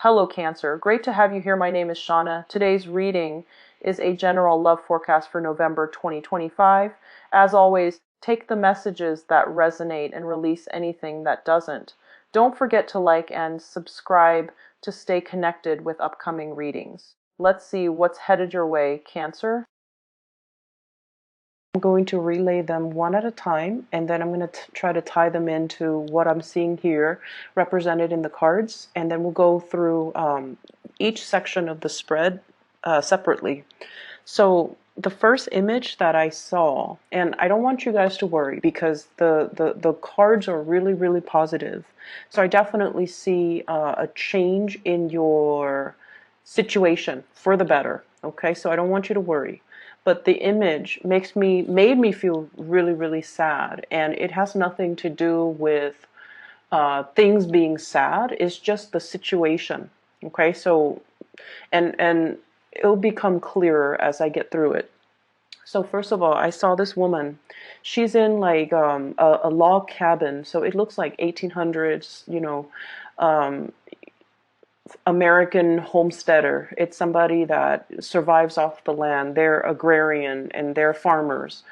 Hello Cancer, great to have you here. My name is Shauna. Today's reading is a general love forecast for November 2025. As always, take the messages that resonate and release anything that doesn't. Don't forget to like and subscribe to stay connected with upcoming readings. Let's see what's headed your way, Cancer. I'm going to relay them one at a time, and then I'm going to try to tie them into what I'm seeing here represented in the cards, and then we'll go through each section of the spread separately. So the first image that I saw, and I don't want you guys to worry because the cards are really, really positive. So I definitely see a change in your situation for the better. Okay, so I don't want you to worry. But the image made me feel really, really sad, and it has nothing to do with things being sad. It's just the situation. Okay, so and it'll become clearer as I get through it. So first of all, I saw this woman. She's in like a log cabin, so it looks like 1800s, American homesteader. It's somebody that survives off the land. They're agrarian and they're farmers.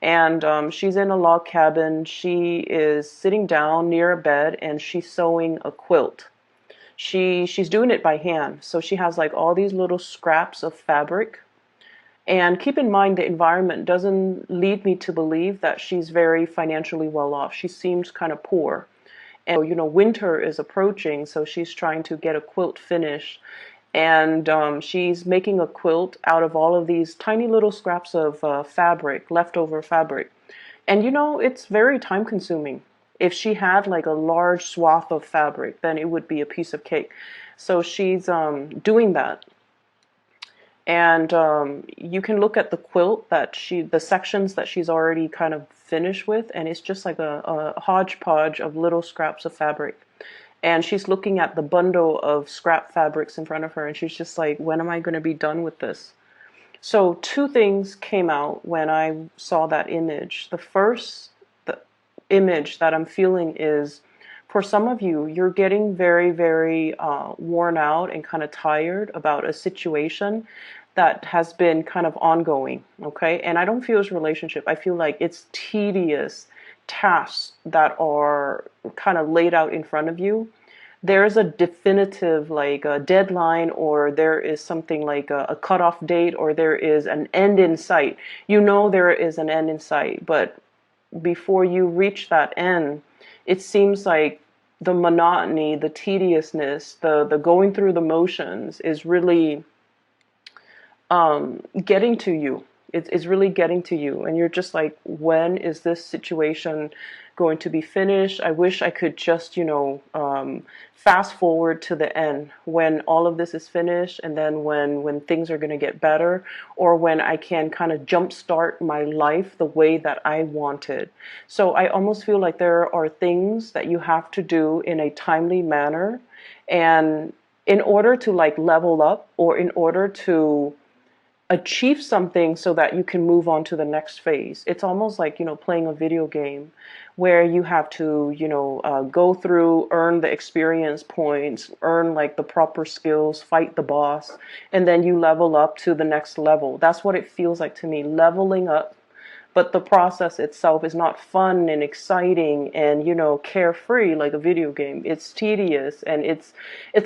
And she's in a log cabin. She is sitting down near a bed and she's sewing a quilt. She's doing it by hand. So she has like all these little scraps of fabric. And keep in mind, the environment doesn't lead me to believe that she's very financially well off. She seems kind of poor. And winter is approaching, so she's trying to get a quilt finished, and she's making a quilt out of all of these tiny little scraps of fabric, leftover fabric. And it's very time consuming. If she had like a large swath of fabric, then it would be a piece of cake. So she's doing that. And you can look at the quilt the sections that she's already kind of finished with, and it's just like a hodgepodge of little scraps of fabric. And she's looking at the bundle of scrap fabrics in front of her, and she's just like, when am I going to be done with this? So two things came out when I saw that image. The image that I'm feeling is, for some of you, you're getting very, very worn out and kind of tired about a situation that has been kind of ongoing, okay? And I don't feel it's a relationship. I feel like it's tedious tasks that are kind of laid out in front of you. There's a definitive like a deadline, or there is something like a cutoff date, or there is an end in sight. There is an end in sight, but before you reach that end, it seems like the monotony, the tediousness, the going through the motions is really getting to you. It's really getting to you, and you're just like, when is this situation going to be finished? I wish I could just fast forward to the end when all of this is finished, and then when things are going to get better, or when I can kind of jumpstart my life the way that I wanted. So I almost feel like there are things that you have to do in a timely manner, and in order to like level up, or in order to achieve something so that you can move on to the next phase. It's almost like, playing a video game where you have to, go through, earn the experience points, earn like the proper skills, fight the boss, and then you level up to the next level. That's what it feels like to me, leveling up. But the process itself is not fun and exciting and, carefree like a video game. It's tedious, and it's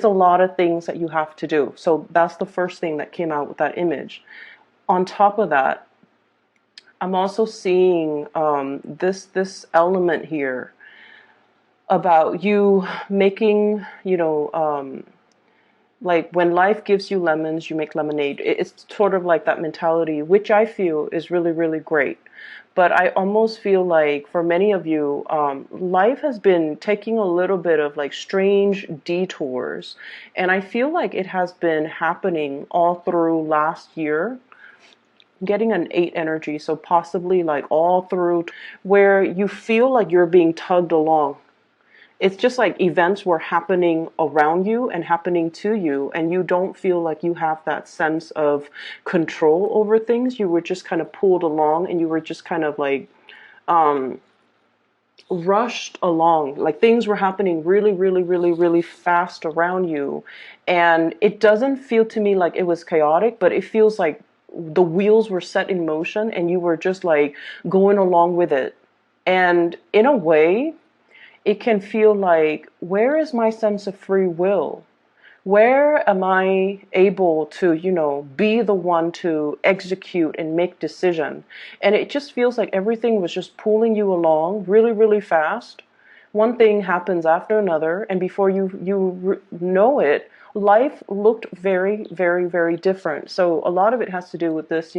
a lot of things that you have to do. So that's the first thing that came out with that image. On top of that, I'm also seeing this element here about you making, like when life gives you lemons, you make lemonade. It's sort of like that mentality, which I feel is really, really great. But I almost feel like for many of you, life has been taking a little bit of like strange detours. And I feel like it has been happening all through last year. I'm getting an 8 energy, so possibly like all through, where you feel like you're being tugged along. It's just like events were happening around you and happening to you, and you don't feel like you have that sense of control over things. You were just kind of pulled along, and you were just kind of like rushed along, like things were happening really, really, really, really fast around you. And it doesn't feel to me like it was chaotic, but it feels like the wheels were set in motion and you were just like going along with it. And in a way, it can feel like, where is my sense of free will? Where am I able to, be the one to execute and make decision? And it just feels like everything was just pulling you along really, really fast. One thing happens after another, and before you know it, life looked very, very, very different. So a lot of it has to do with this,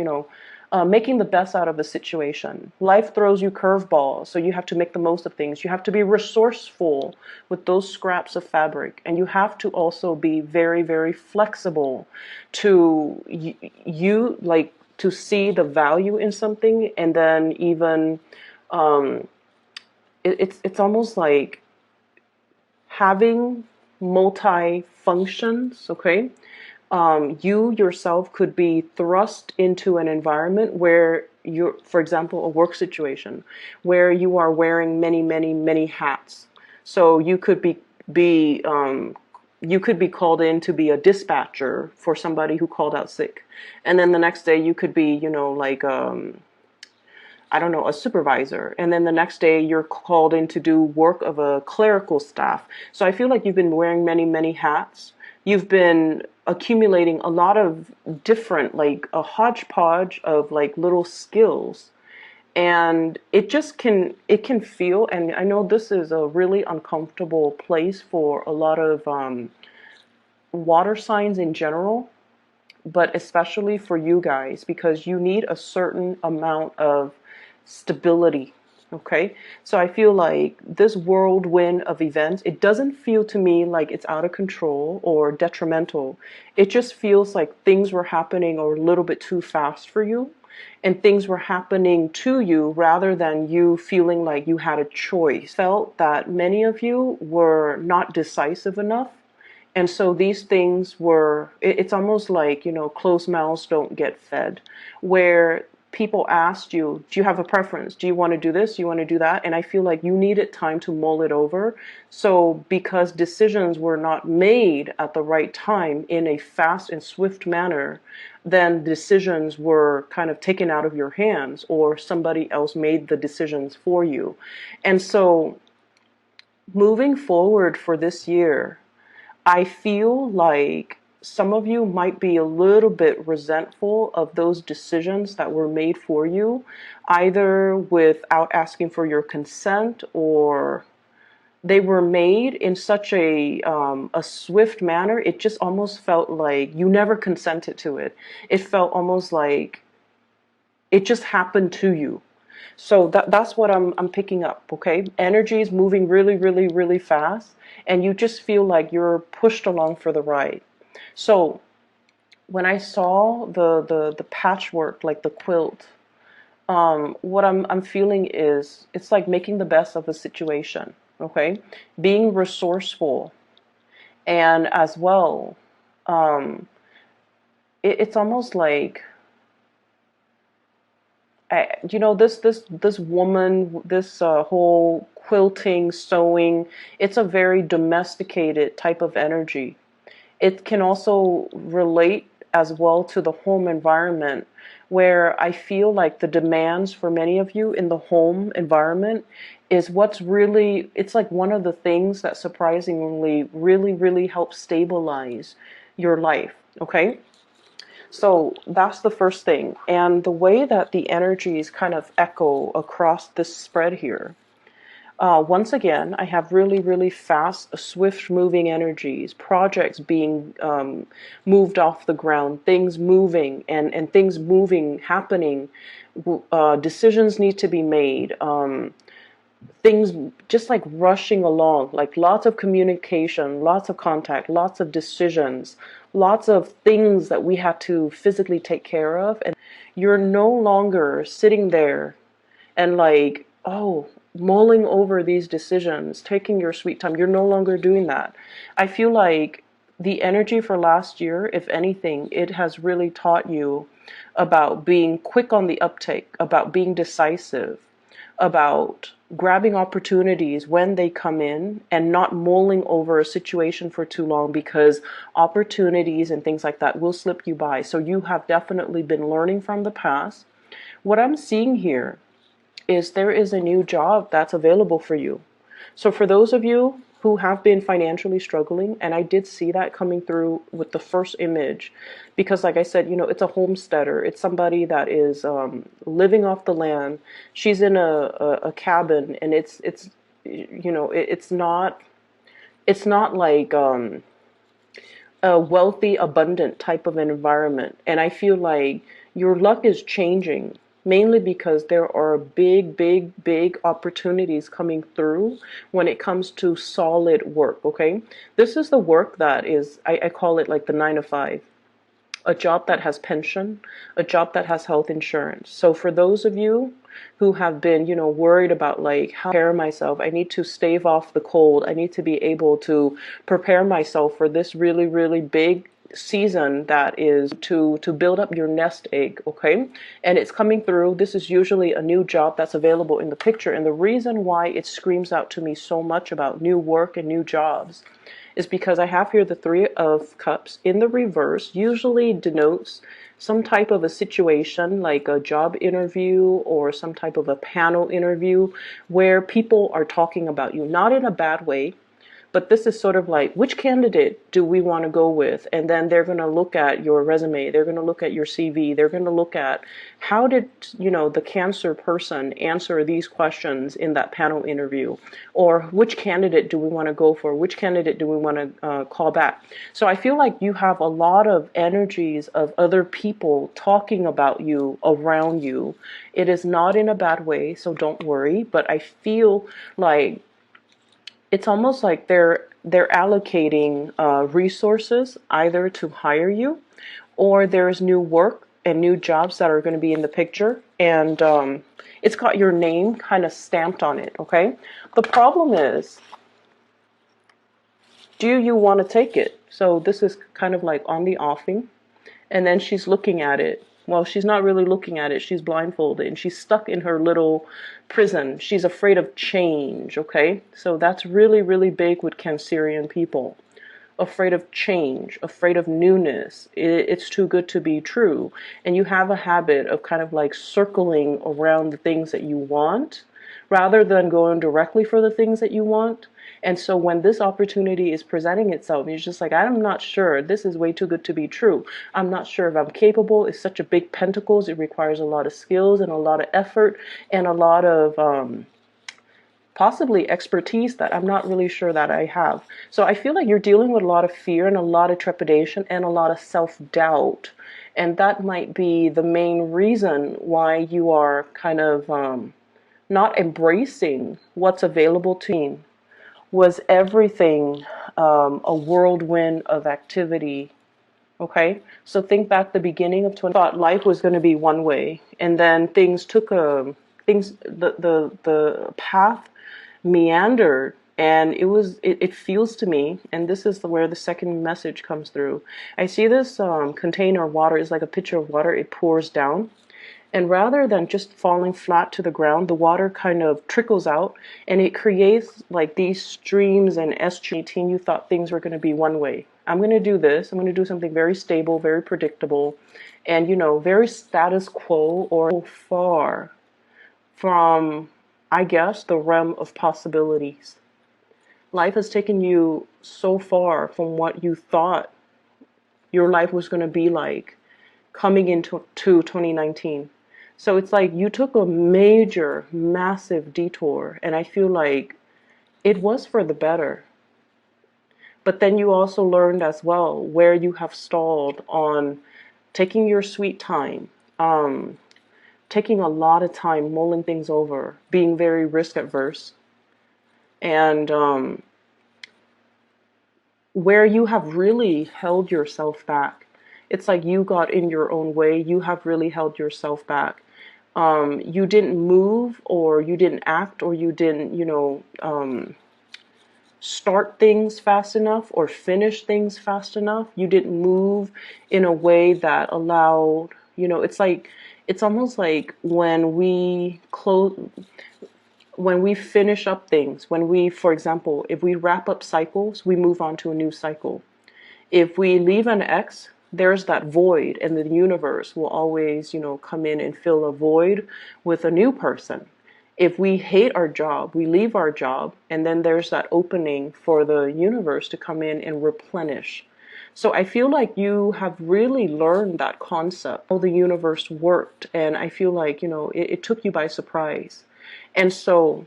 making the best out of a situation. Life throws you curveballs, so you have to make the most of things. You have to be resourceful with those scraps of fabric, and you have to also be very, very flexible to you like to see the value in something, and then even um, it's almost like having multi functions. Okay, you yourself could be thrust into an environment where you're, for example, a work situation where you are wearing many, many, many hats. So you could be called in to be a dispatcher for somebody who called out sick, and then the next day you could be, like I don't know, a supervisor. And then the next day you're called in to do work of a clerical staff. So I feel like you've been wearing many, many hats. You've been accumulating a lot of different, like a hodgepodge of like little skills. And it can feel, and I know this is a really uncomfortable place for a lot of water signs in general, but especially for you guys, because you need a certain amount of stability. Okay, so I feel like this whirlwind of events, it doesn't feel to me like it's out of control or detrimental. It just feels like things were happening a little bit too fast for you, and things were happening to you rather than you feeling like you had a choice. Felt that many of you were not decisive enough, and so these things were, it's almost like, closed mouths don't get fed, where people asked you, do you have a preference? Do you want to do this? Do you want to do that? And I feel like you needed time to mull it over. So because decisions were not made at the right time in a fast and swift manner, then decisions were kind of taken out of your hands, or somebody else made the decisions for you. And so moving forward for this year, I feel like some of you might be a little bit resentful of those decisions that were made for you, either without asking for your consent, or they were made in such a swift manner. It just almost felt like you never consented to it. It felt almost like it just happened to you. So that's what I'm picking up, okay? Energy is moving really, really, really fast, and you just feel like you're pushed along for the ride. So when I saw the patchwork, like the quilt, what I'm feeling is it's like making the best of the situation, okay? Being resourceful, and as well, um, it's almost like this woman, this whole quilting, sewing, it's a very domesticated type of energy. It can also relate as well to the home environment, where I feel like the demands for many of you in the home environment is what's really, it's like one of the things that surprisingly really, really helps stabilize your life, okay? So that's the first thing. And the way that the energies kind of echo across this spread here, once again, I have really, really fast, swift moving energies, projects being moved off the ground, things moving, and things moving, happening. Decisions need to be made. Things just like rushing along, like lots of communication, lots of contact, lots of decisions, lots of things that we had to physically take care of. And you're no longer sitting there and like, oh, mulling over these decisions, taking your sweet time. You're no longer doing that. I feel like the energy for last year, if anything, it has really taught you about being quick on the uptake, about being decisive, about grabbing opportunities when they come in and not mulling over a situation for too long, because opportunities and things like that will slip you by. So you have definitely been learning from the past. What I'm seeing here is there is a new job that's available for you. So for those of you who have been financially struggling, and I did see that coming through with the first image, because like I said, you know, it's a homesteader. It's somebody that is living off the land. She's in a cabin, and it's you know, it's not like a wealthy, abundant type of an environment. And I feel like your luck is changing, mainly because there are big opportunities coming through when it comes to solid work, okay? This is the work that is, I call it like the 9 to 5. A job that has pension, a job that has health insurance. So for those of you who have been, you know, worried about like, how to prepare myself, I need to stave off the cold, I need to be able to prepare myself for this really big season that is to build up your nest egg, okay? And it's coming through. This is usually a new job that's available in the picture, and the reason why it screams out to me so much about new work and new jobs is because I have here the 3 of Cups in the reverse. Usually denotes some type of a situation like a job interview or some type of a panel interview where people are talking about you, not in a bad way, but this is sort of like, which candidate do we want to go with? And then they're going to look at your resume. They're going to look at your CV. They're going to look at how did, you know, the Cancer person answer these questions in that panel interview? Or which candidate do we want to go for? Which candidate do we want to call back? So I feel like you have a lot of energies of other people talking about you around you. It is not in a bad way, so don't worry. But I feel like it's almost like they're allocating resources either to hire you, or there's new work and new jobs that are going to be in the picture, and it's got your name kind of stamped on it, okay? The problem is, do you want to take it? So this is kind of like on the offing, and then she's looking at it. Well, she's not really looking at it. She's blindfolded and she's stuck in her little prison. She's afraid of change, okay? So that's really big with Cancerian people. Afraid of change, afraid of newness. It's too good to be true. And you have a habit of kind of like circling around the things that you want rather than going directly for the things that you want. And so when this opportunity is presenting itself, you're just like, I'm not sure. This is way too good to be true. I'm not sure if I'm capable. It's such a big pentacles. It requires a lot of skills and a lot of effort and a lot of possibly expertise that I'm not really sure that I have. So I feel like you're dealing with a lot of fear and a lot of trepidation and a lot of self-doubt. And that might be the main reason why you are kind of not embracing what's available to you. Was everything a whirlwind of activity? Okay, so think back the beginning of 20. Thought life was going to be one way, and then things took the path meandered, and it feels to me, and this is where the second message comes through. I see this container of water is like a pitcher of water. It pours down. And rather than just falling flat to the ground, the water kind of trickles out and it creates like these streams and estuaries. You thought things were going to be one way. I'm going to do this. I'm going to do something very stable, very predictable, and, you know, very status quo, or far from, I guess, the realm of possibilities. Life has taken you so far from what you thought your life was going to be like coming into 2019. So it's like you took a major, massive detour, and I feel like it was for the better. But then you also learned as well where you have stalled on taking your sweet time, taking a lot of time mulling things over, being very risk averse, and where you have really held yourself back. It's like you got in your own way. You have really held yourself back. You didn't move, or you didn't act, or you didn't, you know, start things fast enough or finish things fast enough. You didn't move in a way that allowed, you know, it's like, it's almost like when we close, when we finish up things, when we, for example, if we wrap up cycles, we move on to a new cycle. If we leave an ex, there's that void, and the universe will always, come in and fill a void with a new person. If we hate our job, we leave our job, and then there's that opening for the universe to come in and replenish. So I feel like you have really learned that concept, how the universe worked, and I feel like, it took you by surprise. And so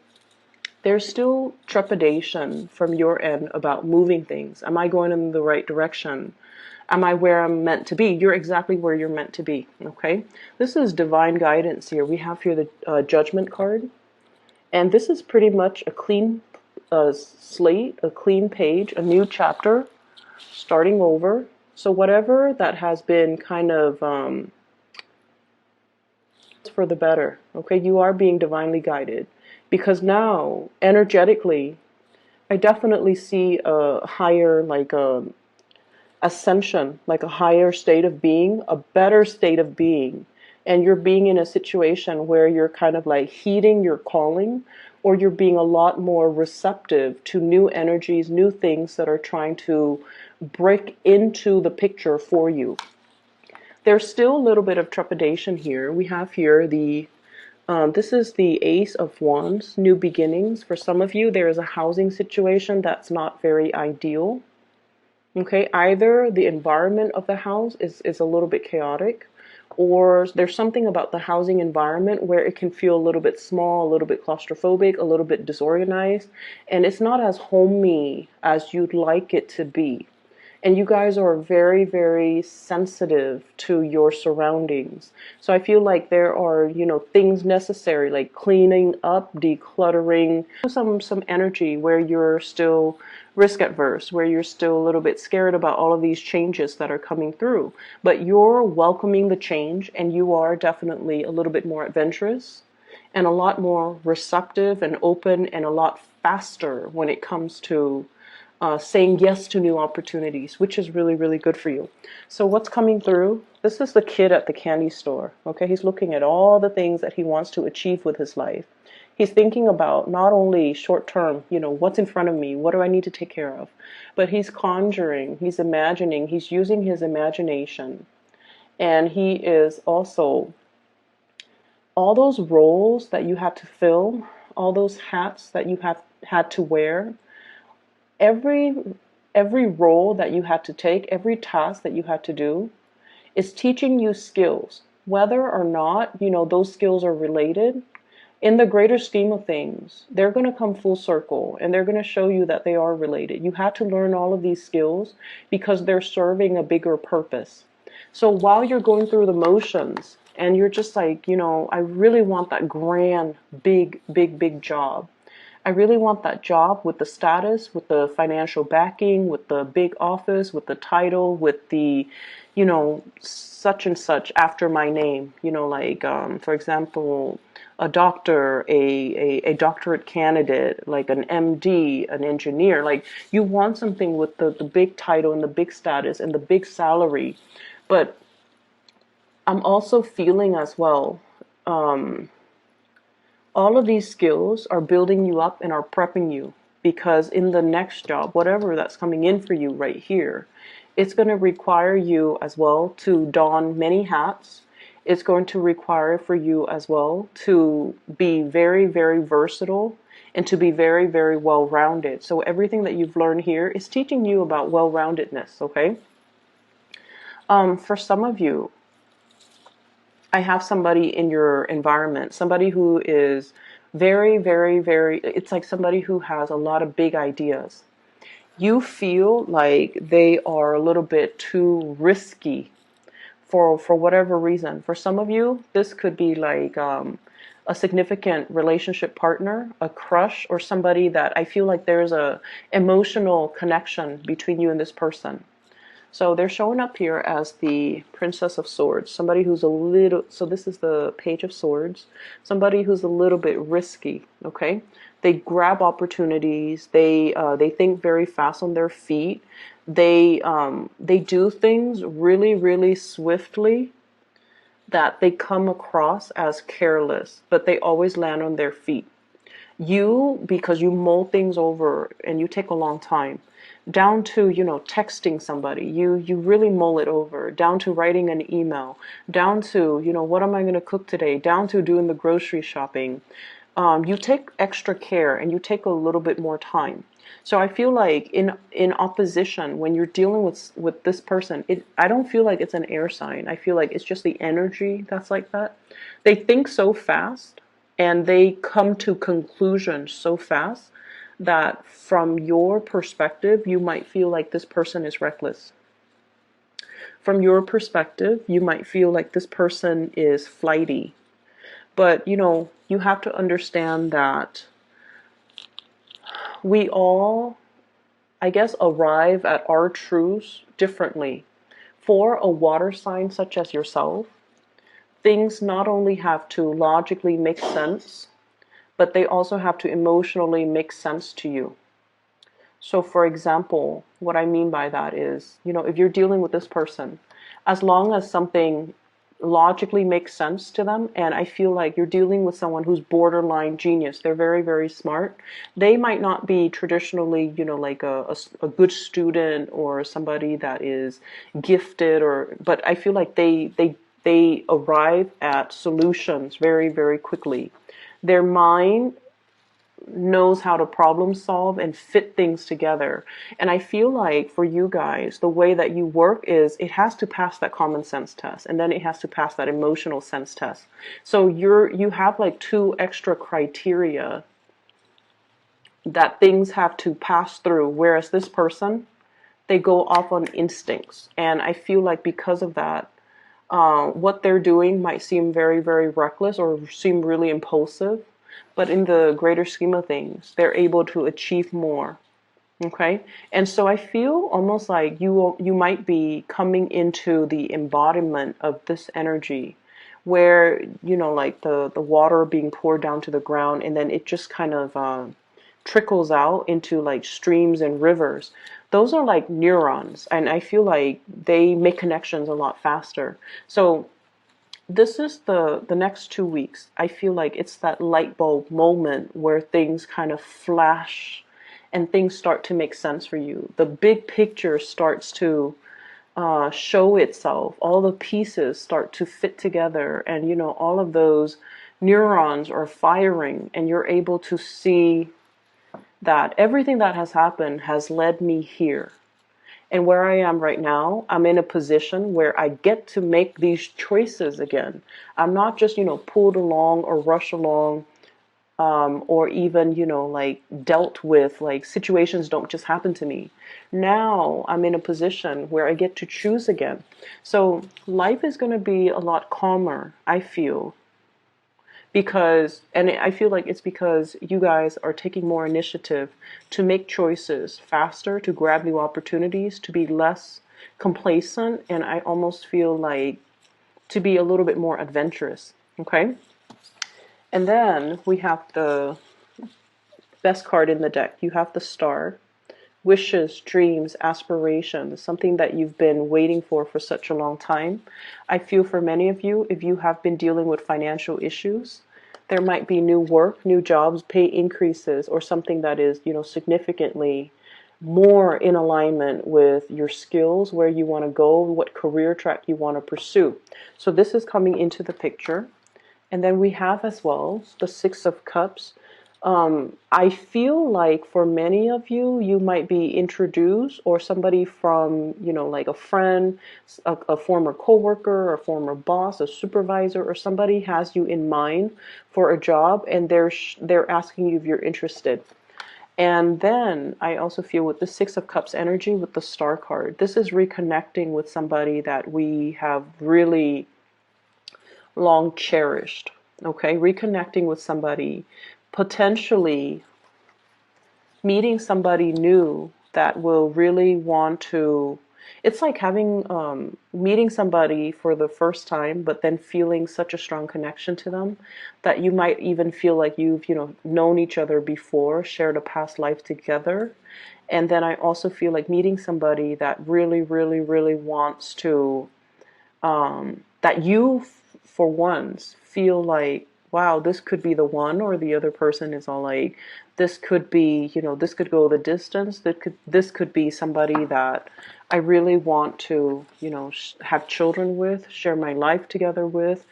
there's still trepidation from your end about moving things. Am I going in the right direction? Am I where I'm meant to be? You're exactly where you're meant to be, okay? This is divine guidance here. We have here the Judgment card. And this is pretty much a clean slate, a clean page, a new chapter, starting over. So whatever that has been kind of for the better, okay? You are being divinely guided. Because now, energetically, I definitely see a higher, like ascension, like a higher state of being, a better state of being. And you're being in a situation where you're kind of like heeding your calling, or you're being a lot more receptive to new energies, new things that are trying to break into the picture for you. There's still a little bit of trepidation here. We have here this is the Ace of Wands, new beginnings. For some of you, there is a housing situation that's not very ideal. Okay, either the environment of the house is a little bit chaotic, or there's something about the housing environment where it can feel a little bit small, a little bit claustrophobic, a little bit disorganized, and it's not as homey as you'd like it to be. And you guys are very, very sensitive to your surroundings. So I feel like there are, things necessary, like cleaning up, decluttering, some energy where you're still risk adverse, where you're still a little bit scared about all of these changes that are coming through. But you're welcoming the change, and you are definitely a little bit more adventurous and a lot more receptive and open and a lot faster when it comes to saying yes to new opportunities, which is really, really good for you. So what's coming through? This is the kid at the candy store. Okay, he's looking at all the things that he wants to achieve with his life. He's thinking about not only short term, what's in front of me, what do I need to take care of, but he's conjuring, he's imagining, he's using his imagination. And he is also, all those roles that you had to fill, all those hats that you have had to wear, every role that you had to take, every task that you had to do is teaching you skills, whether or not, those skills are related. In the greater scheme of things, they're going to come full circle, and they're going to show you that they are related. You have to learn all of these skills because they're serving a bigger purpose. So while you're going through the motions and you're just like, I really want that grand, big, big, big job. I really want that job with the status, with the financial backing, with the big office, with the title, with the, such and such after my name. For example, a doctor, a doctorate candidate, like an MD, an engineer. Like, you want something with the big title and the big status and the big salary. But I'm also feeling as well, all of these skills are building you up and are prepping you, because in the next job, whatever that's coming in for you right here, it's going to require you as well to don many hats. It's going to require for you as well to be very, very versatile and to be very, very well-rounded. So everything that you've learned here is teaching you about well-roundedness, okay? For some of you, I have somebody in your environment, somebody who is very, very, very, it's like somebody who has a lot of big ideas. You feel like they are a little bit too risky for whatever reason. For some of you, this could be like a significant relationship partner, a crush, or somebody that I feel like there's a emotional connection between you and this person. So they're showing up here as the Princess of Swords, somebody who's a little, so this is the Page of Swords, somebody who's a little bit risky, okay? They grab opportunities, they think very fast on their feet, they do things really, really swiftly that they come across as careless, but they always land on their feet. You, because you mull things over and you take a long time, down to, texting somebody, you really mull it over, down to writing an email, down to, what am I going to cook today, down to doing the grocery shopping. You take extra care and you take a little bit more time. So I feel like in opposition, when you're dealing with this person, I don't feel like it's an air sign. I feel like it's just the energy that's like that. They think so fast and they come to conclusions so fast that from your perspective, you might feel like this person is reckless. From your perspective, you might feel like this person is flighty. But, you have to understand that we all, I guess, arrive at our truths differently. For a water sign such as yourself, things not only have to logically make sense, but they also have to emotionally make sense to you. So, for example, what I mean by that is, if you're dealing with this person, as long as something logically makes sense to them, and I feel like you're dealing with someone who's borderline genius, they're very, very smart. They might not be traditionally, like a good student or somebody that is gifted, but I feel like they arrive at solutions very, very quickly. Their mind knows how to problem solve and fit things together. And I feel like for you guys, the way that you work is it has to pass that common sense test, and then it has to pass that emotional sense test. So you have like two extra criteria that things have to pass through, whereas this person, they go off on instincts. And I feel like because of that, what they're doing might seem very, very reckless or seem really impulsive, but in the greater scheme of things, they're able to achieve more. Okay, and so I feel almost like you might be coming into the embodiment of this energy, where like the water being poured down to the ground, and then it just kind of trickles out into like streams and rivers. Those are like neurons, and I feel like they make connections a lot faster. So this is the next 2 weeks. I feel like it's that light bulb moment where things kind of flash and things start to make sense for you. The big picture starts to show itself. All the pieces start to fit together, and all of those neurons are firing, and you're able to see that everything that has happened has led me here. And where I am right now, I'm in a position where I get to make these choices again. I'm not just, pulled along or rushed along, or even, like dealt with, like situations don't just happen to me. Now I'm in a position where I get to choose again. So life is going to be a lot calmer, I feel, and I feel like it's because you guys are taking more initiative to make choices faster, to grab new opportunities, to be less complacent, and I almost feel like to be a little bit more adventurous. Okay? And then we have the best card in the deck. You have the Star. Wishes, dreams, aspirations, something that you've been waiting for such a long time. I feel for many of you, if you have been dealing with financial issues, there might be new work, new jobs, pay increases, or something that is, significantly more in alignment with your skills, where you want to go, what career track you want to pursue. So this is coming into the picture. And then we have as well the Six of Cups. I feel like for many of you, you might be introduced, or somebody from, like a friend, a former coworker, a former boss, a supervisor, or somebody has you in mind for a job, and they're asking you if you're interested. And then I also feel with the Six of Cups energy with the Star card, this is reconnecting with somebody that we have really long cherished. Okay, reconnecting with somebody, potentially meeting somebody new that will really want to. It's like having meeting somebody for the first time, but then feeling such a strong connection to them that you might even feel like you've known each other before, shared a past life together. And then I also feel like meeting somebody that really, really, really wants to, that you for once feel like, wow, this could be the one, or the other person is all like, this could be, this could go the distance. This could be somebody that I really want to, have children with, share my life together with,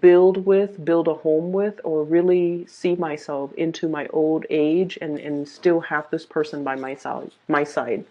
build a home with, or really see myself into my old age and still have this person by my side.